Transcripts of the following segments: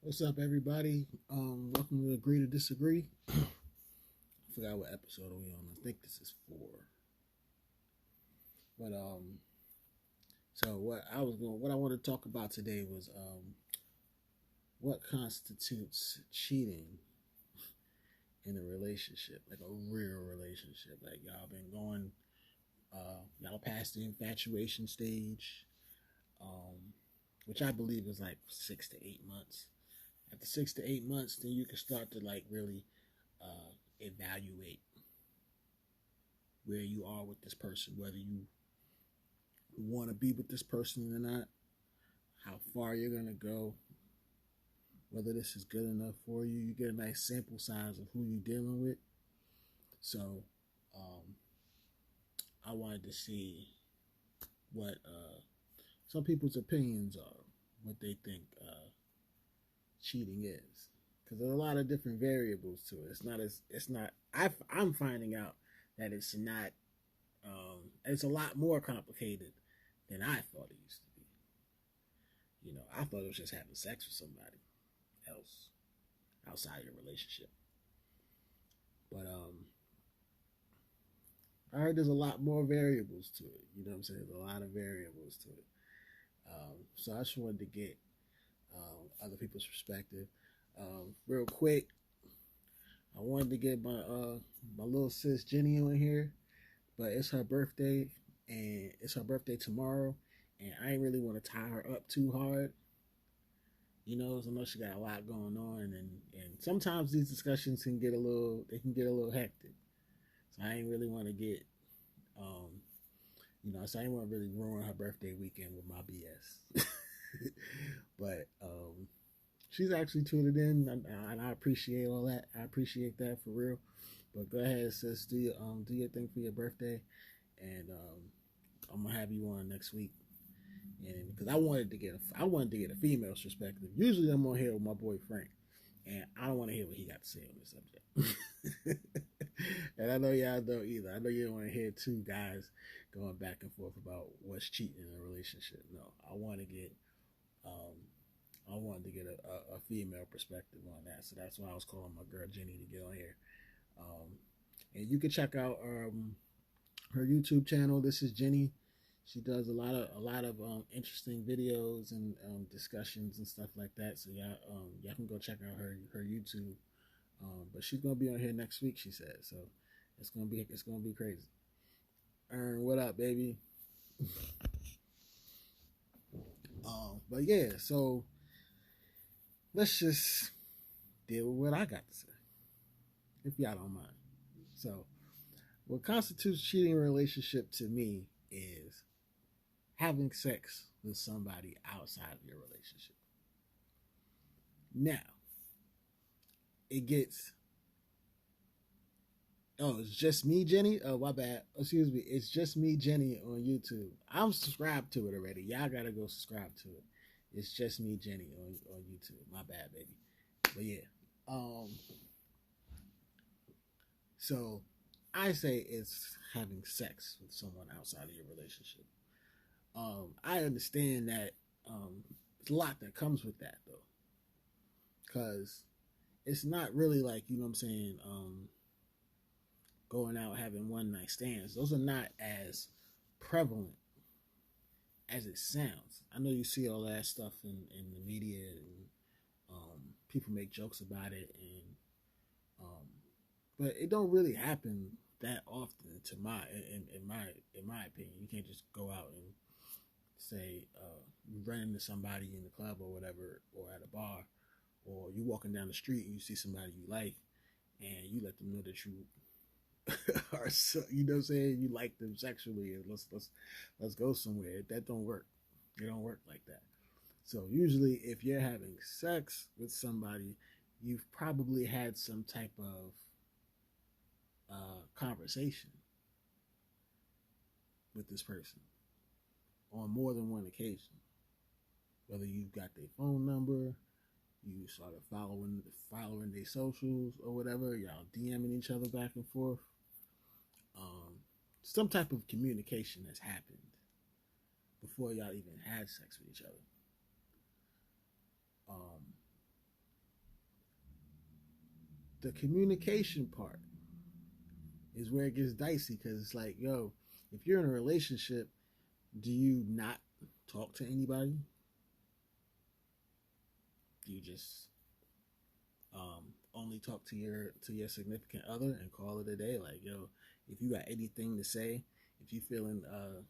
What's up, everybody? Welcome to Agree to Disagree. I forgot what episode are we on. I think this is 4. But so what I want to talk about today was what constitutes cheating in a relationship, like a real relationship. Like y'all past the infatuation stage, which I believe is like 6 to 8 months. After 6 to 8 months, then you can start to like really evaluate where you are with this person, whether you want to be with this person or not, how far you're going to go, whether this is good enough for you. You get a nice sample size of who you're dealing with. So I wanted to see what some people's opinions are, what they think cheating is, because there's a lot of different variables to it. I'm finding out that it's not. It's a lot more complicated than I thought it used to be. You know, I thought it was just having sex with somebody else outside your relationship. But I heard there's a lot more variables to it. You know what I'm saying? There's a lot of variables to it. So I just wanted to get other people's perspective. Real quick, I wanted to get my little sis Jenny on here, but it's her birthday, and it's her birthday tomorrow, and I ain't really want to tie her up too hard. You know, so I know she got a lot going on, and sometimes these discussions can get a little hectic. So I ain't really want to get, so I ain't want to really ruin her birthday weekend with my BS. But she's actually tuned in, and I appreciate all that. I appreciate that for real. But go ahead, sis, do your thing for your birthday, and I'm gonna have you on next week. And because I wanted to get a female's perspective. Usually I'm on here with my boy Frank, and I don't want to hear what he got to say on this subject. And I know y'all don't either. I know you don't want to hear two guys going back and forth about what's cheating in a relationship. No, I wanted to get a female perspective on that. So that's why I was calling my girl Jenny to get on here. And you can check out her YouTube channel. This is Jenny. She does a lot of interesting videos and discussions and stuff like that. So y'all can go check out her YouTube. But she's gonna be on here next week, she said. So it's gonna be crazy. What up, baby? But yeah, so let's just deal with what I got to say, if y'all don't mind. So, what constitutes cheating in a relationship to me is having sex with somebody outside of your relationship. Now, it gets... Oh, it's just me, Jenny? Oh, my bad. Excuse me. It's just me, Jenny, on YouTube. I'm subscribed to it already. Y'all gotta go subscribe to it. It's just me, Jenny, on YouTube. My bad, baby. But yeah. So I say it's having sex with someone outside of your relationship. I understand that there's a lot that comes with that, though. Because it's not really like, you know what I'm saying, going out having one night stands. Those are not as prevalent as it sounds. I know you see all that stuff in the media, and people make jokes about it, and but it don't really happen that often. In my opinion, you can't just go out and say you run into somebody in the club or whatever, or at a bar, or you walking down the street and you see somebody you like, and you let them know that you are, you know what I'm saying, you like them sexually, and let's go somewhere. That don't work. It don't work like that. So usually, if you're having sex with somebody, you've probably had some type of conversation with this person on more than one occasion. Whether you got their phone number, you started following their socials or whatever, y'all DMing each other back and forth. Some type of communication has happened before y'all even had sex with each other. the communication part is where it gets dicey, because it's like, yo, if you're in a relationship, do you not talk to anybody? Do you just only talk to your significant other and call it a day? Like, yo, if you got anything to say, if you feeling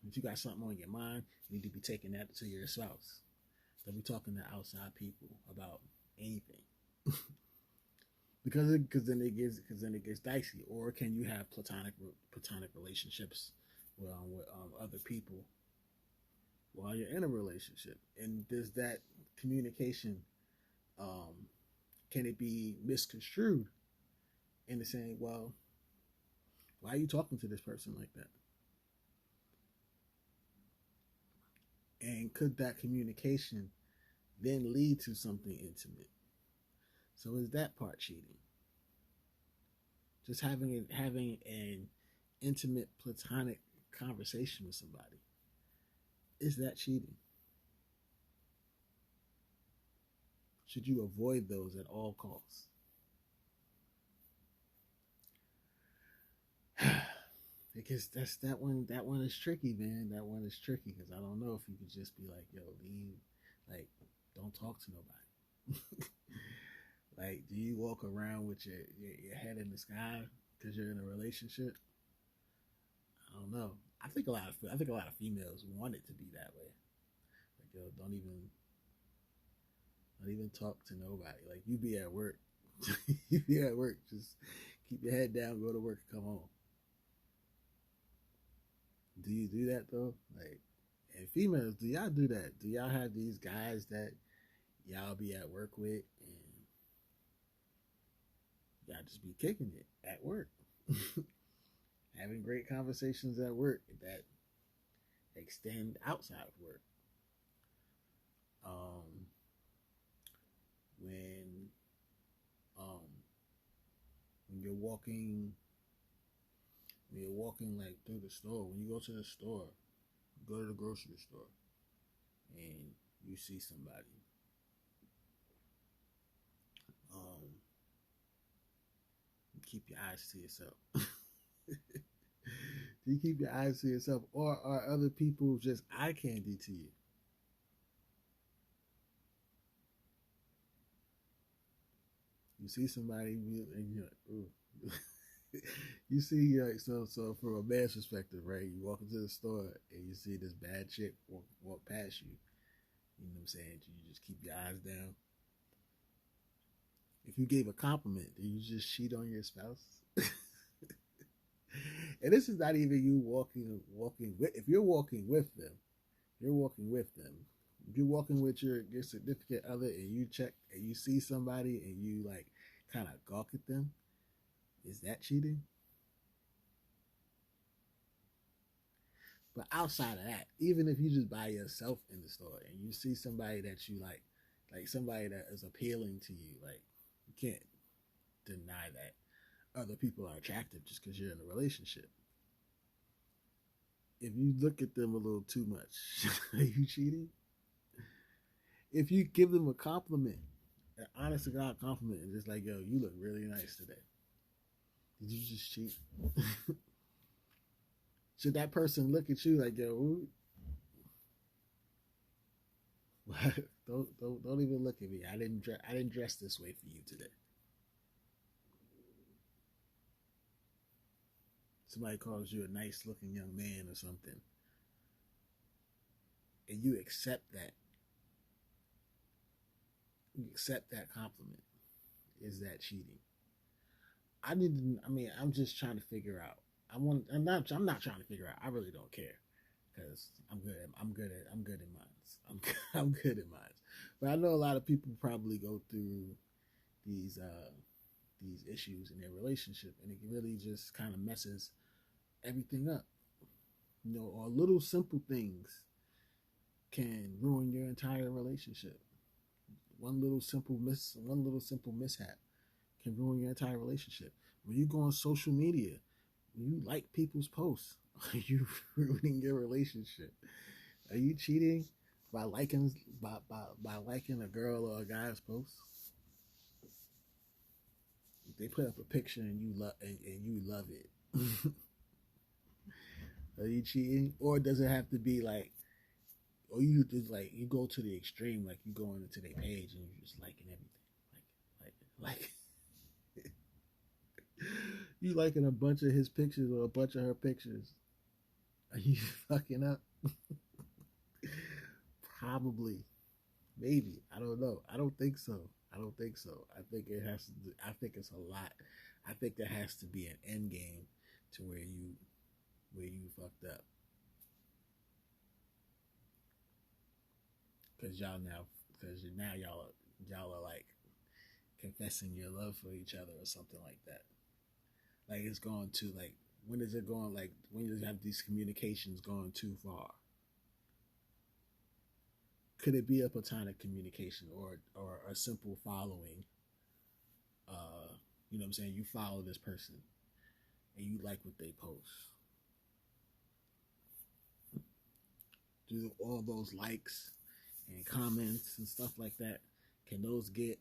if you got something on your mind, you need to be taking that to your spouse. Don't be talking to outside people about anything. because then it gets dicey. Or can you have platonic relationships with other people while you're in a relationship? And does that communication, can it be misconstrued into saying, well, why are you talking to this person like that? And could that communication then lead to something intimate? So is that part cheating? Just having an intimate platonic conversation with somebody, is that cheating? Should you avoid those at all costs? Because that one is tricky, man. That one is tricky, because I don't know if you could just be like, yo, leave, like, don't talk to nobody. Like, do you walk around with your head in the sky because you're in a relationship? I don't know. I think a lot of females want it to be that way. Like, yo, don't even talk to nobody. Like, you be at work, you be at work, just keep your head down, go to work, and come home. Do you do that though? Like, and females, do y'all do that? Do y'all have these guys that y'all be at work with and y'all just be kicking it at work? Having great conversations at work that extend outside of work. When when you're walking like through the store, when you go to the store, go to the grocery store, and you see somebody, keep your eyes to yourself. Do you keep your eyes to yourself, or are other people just eye candy to you? You see somebody and you're like, ooh. You see, like, so from a man's perspective, right? You walk into the store and you see this bad chick walk past you. You know what I'm saying? You just keep your eyes down. If you gave a compliment, do you just cheat on your spouse? And this is not even you walking with. If you're walking with them, you're walking with them. If you're walking with your significant other and you check and you see somebody and you like kind of gawk at them, is that cheating? But outside of that, even if you just by yourself in the store and you see somebody that you like somebody that is appealing to you, like, you can't deny that other people are attractive just because you're in a relationship. If you look at them a little too much, are you cheating? If you give them a compliment, an honest to God compliment, and just like, yo, you look really nice today, did you just cheat? Should that person look at you like, yo, don't even look at me. I didn't dress this way for you today. Somebody calls you a nice looking young man or something, and you accept that. You accept that compliment. Is that cheating? I'm just trying to figure out. I'm not trying to figure out. I really don't care, because I'm good in mines. I'm good in mines. But I know a lot of people probably go through these issues in their relationship, and it really just kind of messes everything up. You know, or little simple things can ruin your entire relationship. One little simple mishap can ruin your entire relationship. When you go on social media, when you like people's posts, are you ruining your relationship? Are you cheating by liking a girl or a guy's post? they put up a picture and you love it. Are you cheating, or does it have to be like, or you just like you go to the extreme, like you go into their page and you're just liking everything, like you liking a bunch of his pictures or a bunch of her pictures? Are you fucking up? Probably, maybe. I don't know. I don't think so. I don't think so. I think it has to. I think it's a lot. I think there has to be an end game to where you fucked up. Because now y'all are like confessing your love for each other or something like that. Like it's going to like, when is it going, like when you have these communications going too far? Could it be a platonic communication or a simple following? You know what I'm saying? You follow this person and you like what they post. Do all those likes and comments and stuff like that, can those get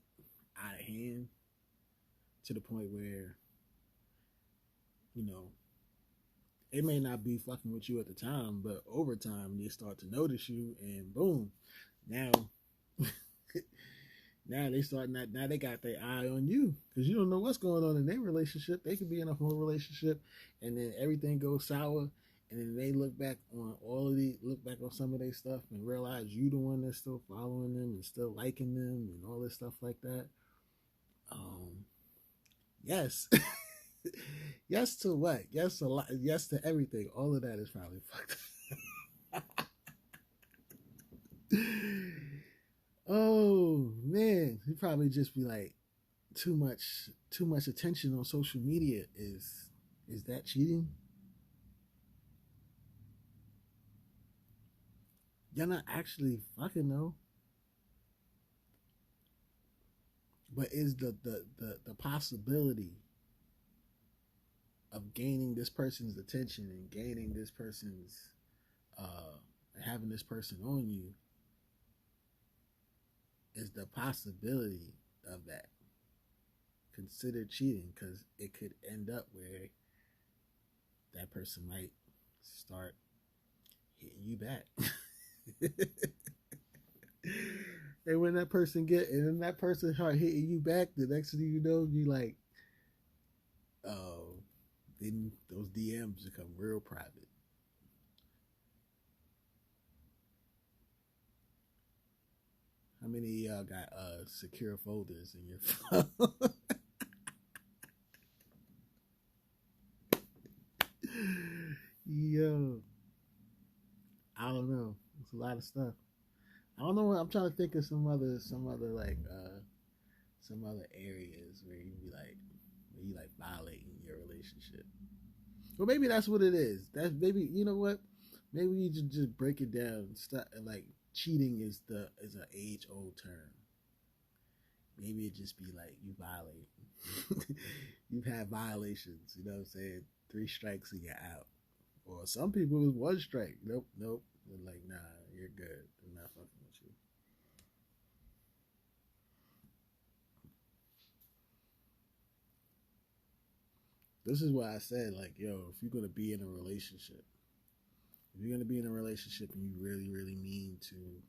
out of hand to the point where, you know, it may not be fucking with you at the time, but over time they start to notice you, and boom, now now they got their eye on you, because you don't know what's going on in their relationship. They could be in a whole relationship and then everything goes sour, and then they look back on some of their stuff and realize you the one that's still following them and still liking them and all this stuff like that. Yes. Yes to what? Yes to yes to everything. All of that is probably fucked up. Oh man, he'd probably just be like, too much attention on social media is that cheating? You're not actually fucking though. But is the possibility of gaining this person's attention and gaining this person's having this person on you, is the possibility of that considered cheating? Because it could end up where that person might start hitting you back. And when that person start hitting you back, the next thing you know, you like, then those DMs become real private. How many of y'all got secure folders in your phone? Yo, I don't know. It's a lot of stuff. I don't know. I'm trying to think of some other like some other areas where you like violating your relationship. Well, maybe that's what it is. That's maybe, you know what? Maybe you just break it down. Stop, like cheating is an age old term. Maybe it just be like you violate. You've had violations. You know what I'm saying? 3 strikes and you're out. Or some people with 1 strike. Nope. They're like, nah, you're good. I'm not fucking with you. This is why I said, like, yo, if you're gonna be in a relationship, and you really, really mean to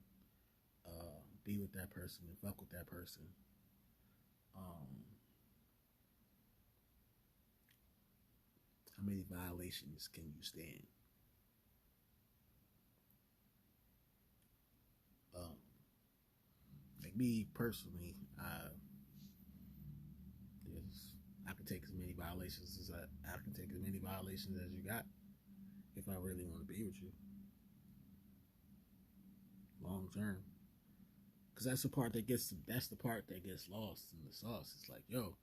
be with that person and fuck with that person, how many violations can you stand? Like me personally, I can take as many violations as I can take as many violations as you got if I really want to be with you long term. Because that's the part that gets lost in the sauce. It's like, yo,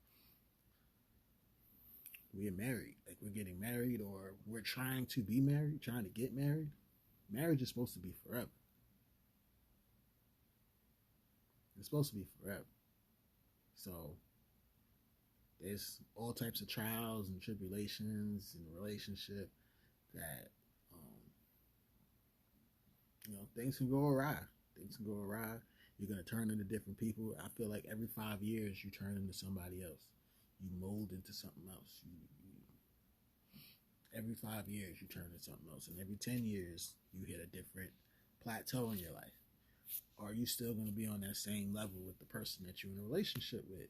we're married, like we're getting married, or we're trying to be married, trying to get married. Marriage is supposed to be forever. It's supposed to be forever. So there's all types of trials and tribulations in a relationship that things can go awry. You're gonna turn into different people. I feel like every 5 years you turn into somebody else. you mold into something else. Every 5 years you turn into something else, and every 10 years you hit a different plateau in your life. Are you still going to be on that same level with the person that you're in a relationship with?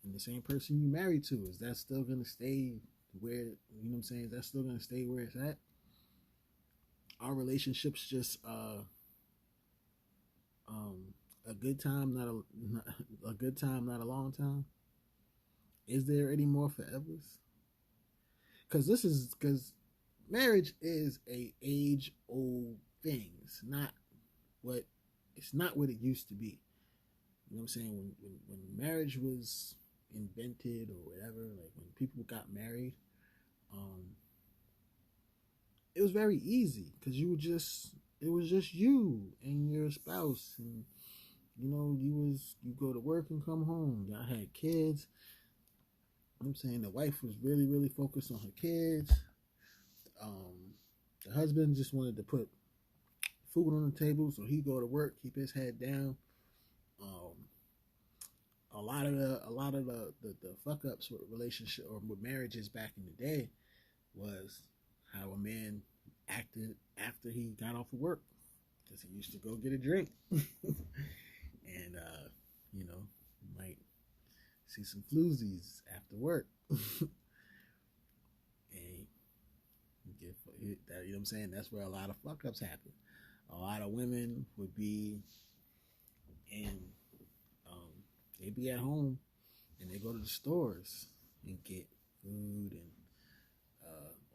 And the same person you married to, is that still going to stay where, you know what I'm saying? Is that still going to stay where it's at? Our relationships just a good time, not a good time, not a long time. Is there any more forevers? Because marriage is a age old thing. It's not what it used to be. You know what I'm saying? When marriage was invented or whatever, like when people got married, it was very easy because it was just you and your spouse, and you go to work and come home. Y'all had kids. You know what I'm saying? The wife was really, really focused on her kids. The husband just wanted to put food on the table, so he go to work, keep his head down. A lot of the fuck ups with relationship or with marriages back in the day was how a man acted after he got off of work, because he used to go get a drink. And you might see some floozies after work. And you know what I'm saying? That's where a lot of fuck ups happen. A lot of women would be in, they'd be at home and they go to the stores and get food and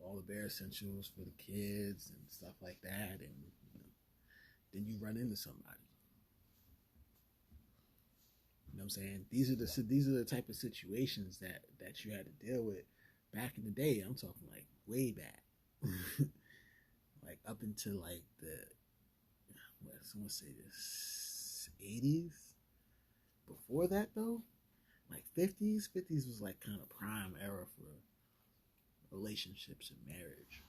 all the bare essentials for the kids and stuff like that, and then you run into somebody. You know what I'm saying? These are the type of situations that you had to deal with back in the day. I'm talking like way back, like up into like someone say this 80s. Before that though, like 50s was like kind of prime era for relationships and marriage,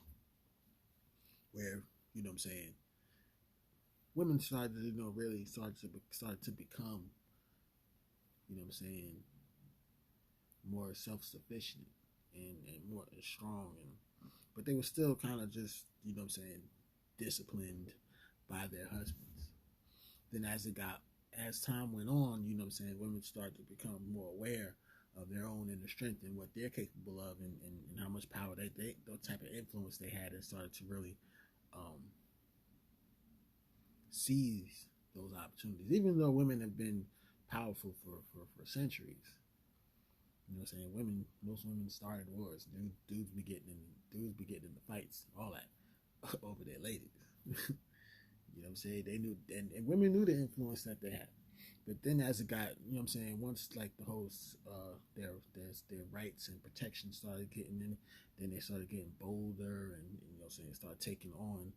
where, you know what I'm saying, women started to, really started to become, you know what I'm saying, more self-sufficient and more strong, but they were still kind of just, you know what I'm saying, disciplined by their husbands. Then as time went on, you know what I'm saying, women started to become more aware of their own inner strength and what they're capable of, and how much power the type of influence they had, and started to really seize those opportunities. Even though women have been powerful for centuries, you know what I'm saying, most women started wars. Dudes be getting in the fights, all that over their ladies. You know what I'm saying? They knew, and women knew the influence that they had. But then as it got, you know what I'm saying, once like the whole their rights and protection started getting in, then they started getting bolder, and you know what I'm saying, started taking on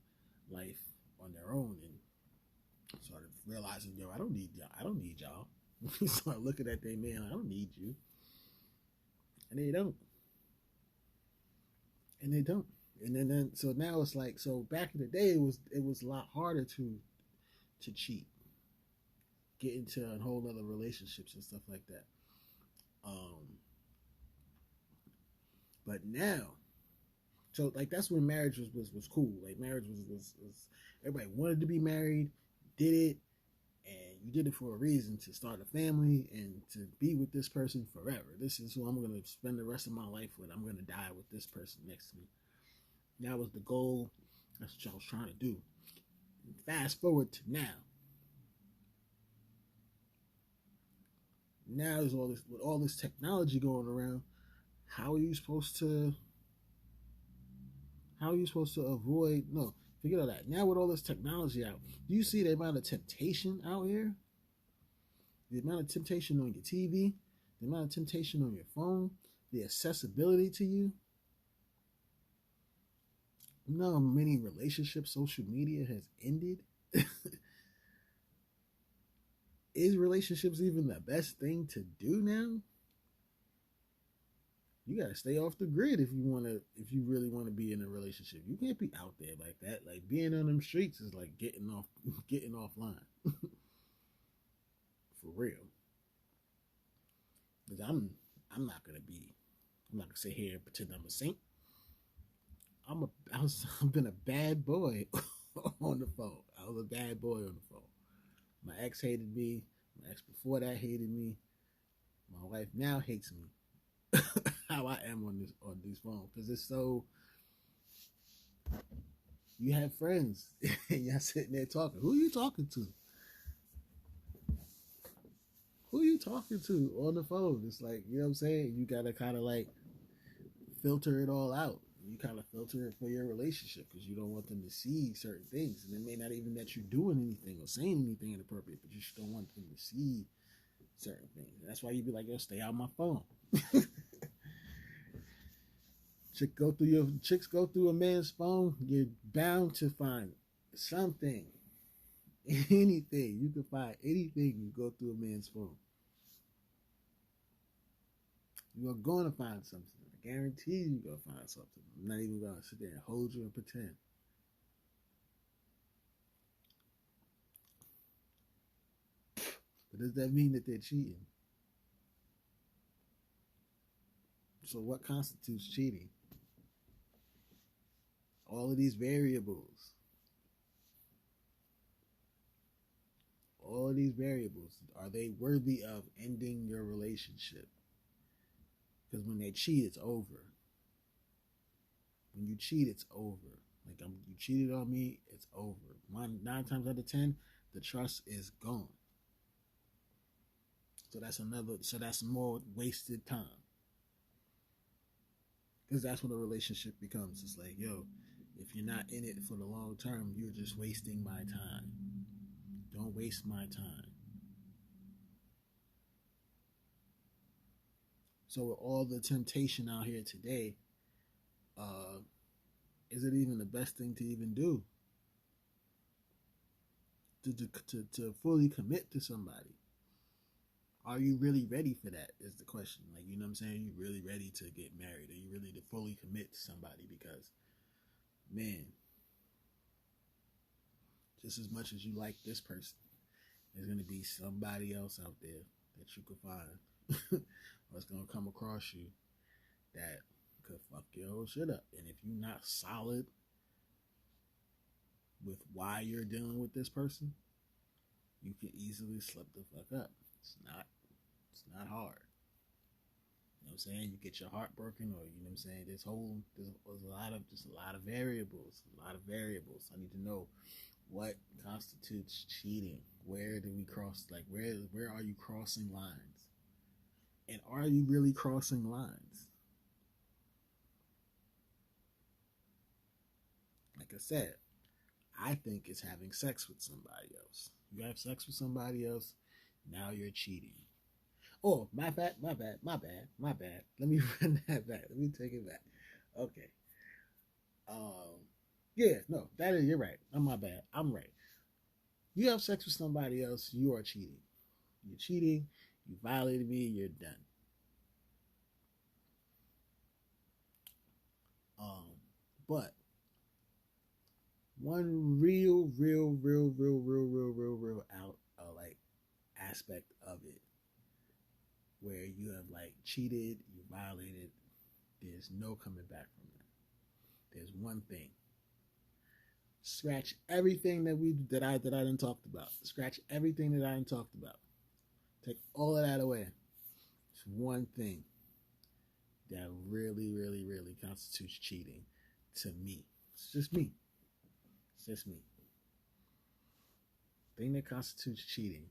life on their own, and started realizing, I don't need y'all. Start looking at their man, I don't need you. And they don't. And then so now it's like, so back in the day it was a lot harder to cheat, get into a whole other relationships and stuff like that. But now, so like that's when marriage was cool. Like marriage was everybody wanted to be married, did it, and you did it for a reason, to start a family and to be with this person forever. This is who I'm going to spend the rest of my life with. I'm going to die with this person next to me. That was the goal. That's what I was trying to do. Fast forward to now. Now there's all this technology going around. How are you supposed to avoid? No, forget all that. Now with all this technology out, do you see the amount of temptation out here? The amount of temptation on your TV, the amount of temptation on your phone, the accessibility to you. You know how many relationships social media has ended? Is relationships even the best thing to do now? You gotta stay off the grid if you really want to be in a relationship. You can't be out there like that. Like being on them streets is like getting offline. For real. Because I'm I'm not gonna sit here and pretend I'm a saint. I've been a bad boy on the phone. I was a bad boy on the phone. My ex hated me. My ex before that hated me. My wife now hates me. How I am on these phones, because it's so. You have friends and y'all sitting there talking. Who are you talking to? Who are you talking to on the phone? It's like, you know what I'm saying? You gotta kind of like filter it all out. You kind of filter it for your relationship because you don't want them to see certain things. And it may not even that you're doing anything or saying anything inappropriate, but you just don't want them to see certain things. And that's why you be like, yo, stay out my phone. Chicks go through a man's phone, you're bound to find something. Anything. You can find anything you go through a man's phone. You're going to find something. I guarantee you're going to find something. I'm not even going to sit there and hold you and pretend. But does that mean that they're cheating? So what constitutes cheating? All of these variables. All of these variables, are they worthy of ending your relationship? Because when they cheat, it's over. When you cheat, it's over. Like, you cheated on me, it's over. 9 times out of 10, the trust is gone. So that's more wasted time. Because that's what a relationship becomes. It's like, yo, if you're not in it for the long term, you're just wasting my time. Don't waste my time. So with all the temptation out here today, is it even the best thing to even do? To fully commit to somebody? Are you really ready for that is the question. Like, you know what I'm saying? Are you really ready to get married? Are you ready to fully commit to somebody? Because, man, just as much as you like this person, there's going to be somebody else out there that you could find what's going to come across you that could fuck your whole shit up. And if you're not solid with why you're dealing with this person, you can easily slip the fuck up. It's not hard. You know what I'm saying? You get your heart broken, or you know what I'm saying? There's a lot of variables. I need to know what constitutes cheating. Where do we cross? Like, where are you crossing lines? And are you really crossing lines? Like I said, I think it's having sex with somebody else. You have sex with somebody else, now you're cheating. Oh, my bad. Let me run that back. Let me take it back. Okay. Yeah, no, you're right. My bad. I'm right. You have sex with somebody else, you are cheating. You're cheating, you violated me, you're done. But one real out like aspect of it where you have like cheated, you violated, there's no coming back from that. There's one thing. Scratch everything that I didn't talked about. Scratch everything that I didn't talked about. Take all of that away. It's one thing that really constitutes cheating to me. It's just me. The thing that constitutes cheating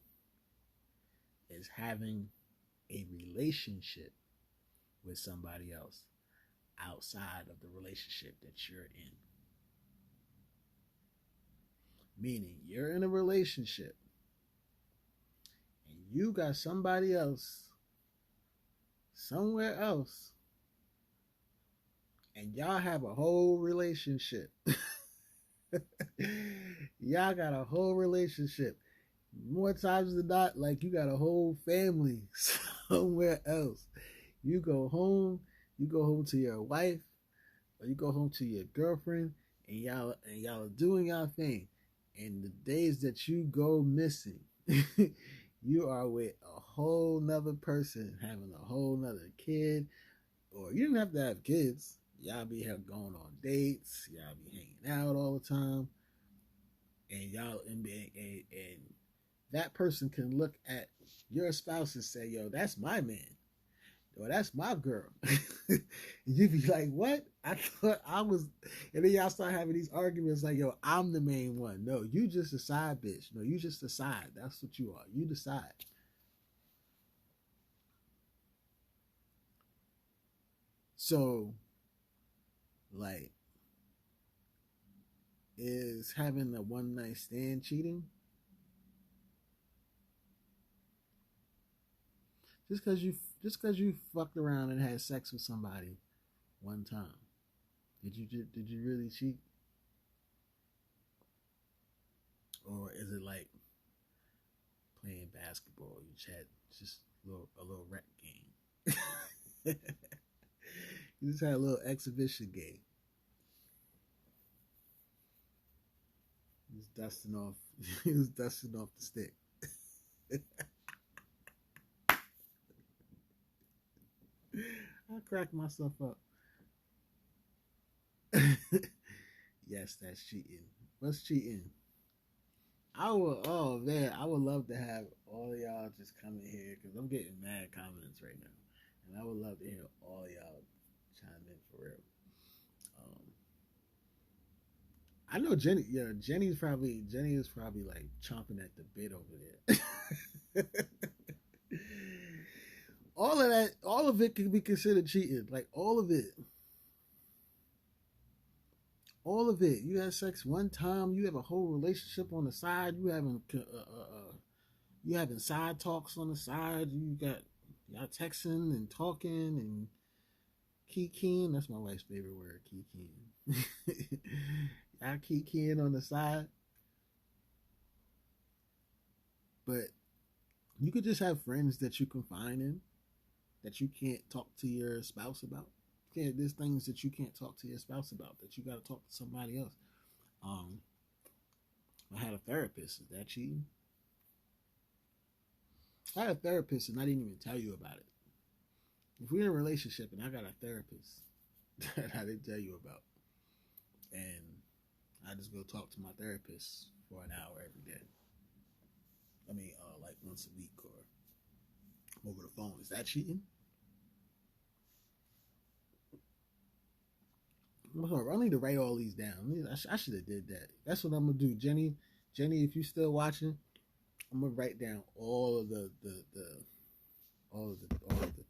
is having a relationship with somebody else outside of the relationship that you're in. Meaning, you're in a relationship and you got somebody else somewhere else, and y'all have a whole relationship. Y'all got a whole relationship. More times than not, like, you got a whole family somewhere else. You go home to your wife, or you go home to your girlfriend, and y'all are doing y'all thing. And the days that you go missing, you are with a whole nother person, having a whole nother kid, or you didn't have to have kids. Y'all be going on dates, y'all be hanging out all the time, and and that person can look at your spouse and say, "Yo, that's my man." Or that's my girl. You be like, what? I thought I was, and then y'all start having these arguments like, yo, I'm the main one. No, you just a side bitch. No, you just a side. That's what you are. You decide. So, like, is having a one night stand cheating? Just because you fucked around and had sex with somebody one time, did you really cheat, or is it like playing basketball? You just had just a little rec game. You just had a little exhibition game. He was dusting off. He was dusting off the stick. I cracked myself up. Yes, that's cheating. What's cheating? I would. Oh man, I would love to have all of y'all just come in here because I'm getting mad comments right now, and I would love to hear all of y'all chime in for real. Um, I know Jenny. Yeah, Jenny is probably like chomping at the bit over there. All of that, all of it can be considered cheating. Like all of it, all of it. You had sex one time. You have a whole relationship on the side. You having side talks on the side. You got y'all texting and talking and kikiing. That's my wife's favorite word, kikiing. Y'all kikiing on the side, but you could just have friends that you confine in that you can't talk to your spouse about. There's things that you can't talk to your spouse about that you got to talk to somebody else. Um, I had a therapist. Is that cheating? I had a therapist and I didn't even tell you about it. If we're in a relationship and I got a therapist that I didn't tell you about, and I just go talk to my therapist for an hour every day. I mean, like once a week or over the phone. Is that cheating? I need to write all these down. I should have did that. That's what I'm gonna do, Jenny. Jenny, if you still watching, I'm gonna write down all of the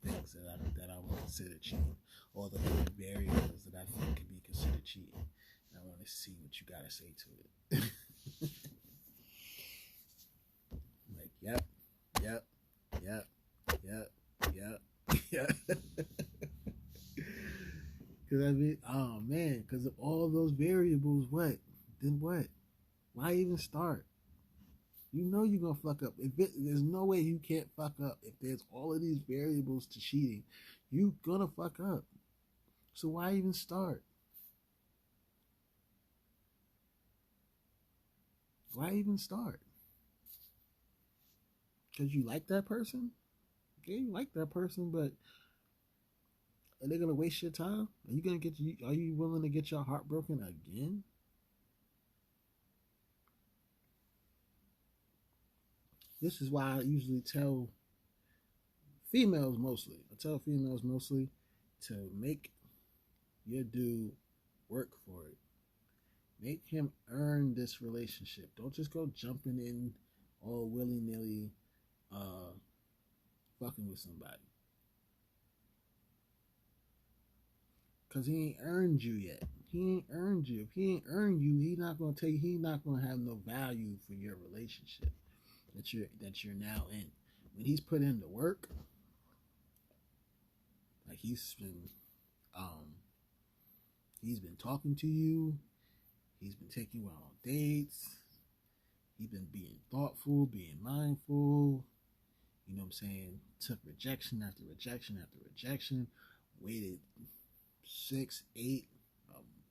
things that I would consider cheating, all the variables that I think can be considered cheating. And I want to see what you gotta say to it. Like, yep, yep, yep, yep, yep, yep. Because I mean, oh man, because of all those variables, what? Then what? Why even start? You know you're gonna fuck up. There's no way you can't fuck up. If there's all of these variables to cheating, you gonna fuck up. So why even start? Why even start? Because you like that person? Okay, you like that person, but are they gonna waste your time? Are you willing to get your heart broken again? This is why I usually tell females mostly. I tell females mostly to make your dude work for it. Make him earn this relationship. Don't just go jumping in all willy nilly, fucking with somebody. Cause he ain't earned you yet. He ain't earned you. If he ain't earned you, he's not gonna tell you. He's not gonna have no value for your relationship that you're now in. When he's put in the work, like um, he's been talking to you. He's been taking you out on dates. He's been being thoughtful, being mindful. You know what I'm saying? Took rejection after rejection after rejection. Waited 6, 8,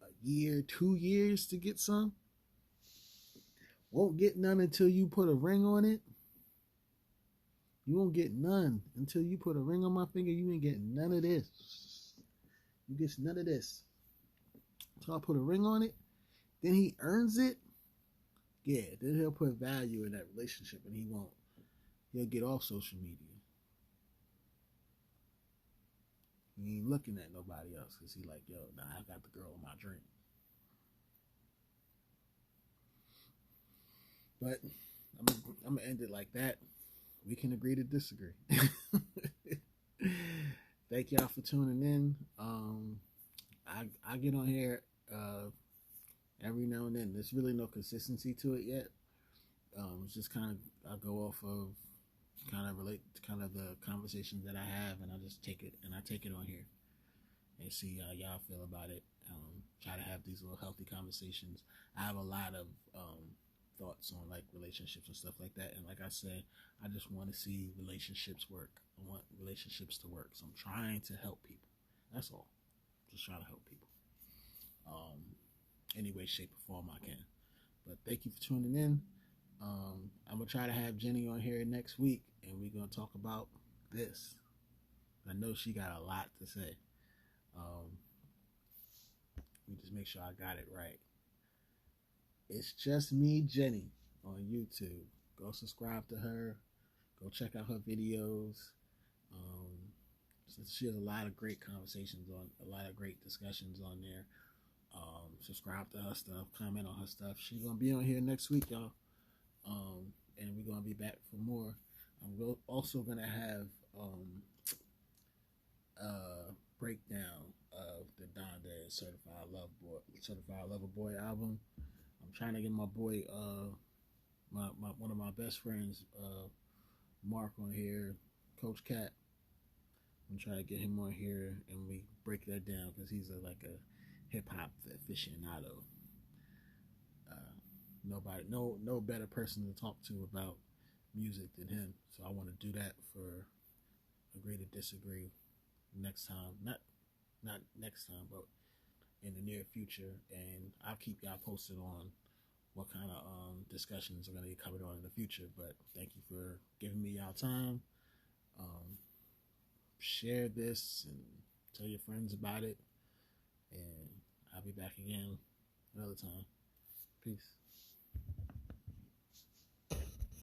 a year, 2 years to get some. Won't get none until you put a ring on it. You won't get none until you put a ring on my finger. You ain't getting none of this. You get none of this. So I put a ring on it. Then he earns it. Yeah, then he'll put value in that relationship, and he won't. He'll get off social media. He ain't looking at nobody else because he like, yo, nah, I got the girl in my dream. But I'm gonna end it like that. We can agree to disagree. Thank y'all for tuning in. I get on here every now and then. There's really no consistency to it yet. It's just kind of I go off of kind of relate to kind of the conversations that I have, and I just take it on here and see how y'all feel about it. Try to have these little healthy conversations. I have a lot of thoughts on like relationships and stuff like that, and like I said, I just want to see relationships work. I want relationships to work, so I'm trying to help people. That's all. Just trying to help people. Any way, shape, or form I can. But thank you for tuning in. I'm gonna try to have Jenny on here next week, and we're gonna talk about this. I know she got a lot to say. Let me just make sure I got it right. It's Just Me, Jenny, on YouTube. Go subscribe to her. Go check out her videos. So she has a lot of great conversations on, a lot of great discussions on there. Subscribe to her stuff, comment on her stuff. She's gonna be on here next week, y'all. And we're gonna be back for more. I'm also gonna have a breakdown of the Donda Certified Lover Boy album. I'm trying to get my boy, one of my best friends, Mark, on here, Coach Cat. I'm trying to get him on here and we break that down because he's like a hip hop aficionado. No better person to talk to about music than him. So I want to do that for Agree to Disagree next time. Not next time, but in the near future. And I'll keep y'all posted on what kind of discussions are going to be covered on in the future. But thank you for giving me y'all time. Share this and tell your friends about it. And I'll be back again another time. Peace.